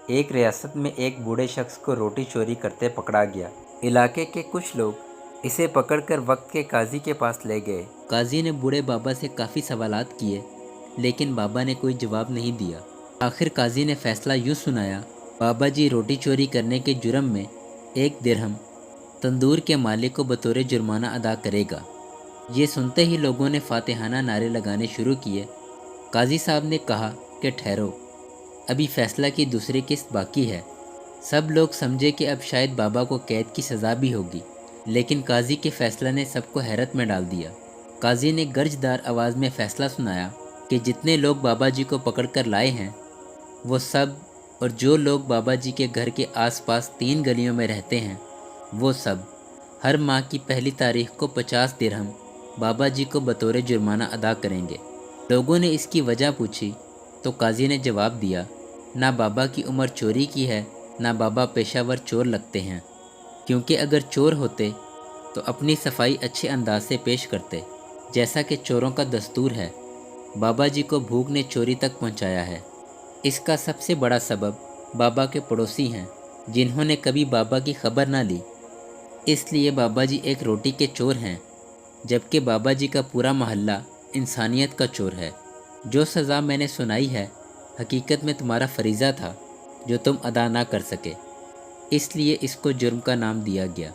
ایک ریاست میں ایک بوڑھے شخص کو روٹی چوری کرتے پکڑا گیا۔ علاقے کے کچھ لوگ اسے پکڑ کر وقت کے قاضی کے پاس لے گئے۔ قاضی نے بوڑھے بابا سے کافی سوالات کیے، لیکن بابا نے کوئی جواب نہیں دیا۔ آخر قاضی نے فیصلہ یوں سنایا: بابا جی روٹی چوری کرنے کے جرم میں 1 درہم تندور کے مالک کو بطور جرمانہ ادا کرے گا۔ یہ سنتے ہی لوگوں نے فاتحانہ نعرے لگانے شروع کیے۔ قاضی صاحب نے کہا کہ ٹھہرو، ابھی فیصلہ کی دوسری قسط باقی ہے۔ سب لوگ سمجھے کہ اب شاید بابا کو قید کی سزا بھی ہوگی، لیکن قاضی کے فیصلہ نے سب کو حیرت میں ڈال دیا۔ قاضی نے گرجدار آواز میں فیصلہ سنایا کہ جتنے لوگ بابا جی کو پکڑ کر لائے ہیں وہ سب، اور جو لوگ بابا جی کے گھر کے آس پاس 3 گلیوں میں رہتے ہیں وہ سب، ہر ماہ کی پہلی تاریخ کو 50 درہم بابا جی کو بطور جرمانہ ادا کریں گے۔ لوگوں نے اس کی وجہ پوچھی تو قاضی نے جواب دیا: نہ بابا کی عمر چوری کی ہے، نہ بابا پیشہ ور چور لگتے ہیں، کیونکہ اگر چور ہوتے تو اپنی صفائی اچھے انداز سے پیش کرتے، جیسا کہ چوروں کا دستور ہے۔ بابا جی کو بھوک نے چوری تک پہنچایا ہے۔ اس کا سب سے بڑا سبب بابا کے پڑوسی ہیں، جنہوں نے کبھی بابا کی خبر نہ لی، اس لیے بابا جی ایک روٹی کے چور ہیں، جبکہ بابا جی کا پورا محلہ انسانیت کا چور ہے۔ جو سزا میں نے سنائی ہے حقیقت میں تمہارا فریضہ تھا جو تم ادا نہ کر سکے، اس لیے اس کو جرم کا نام دیا گیا۔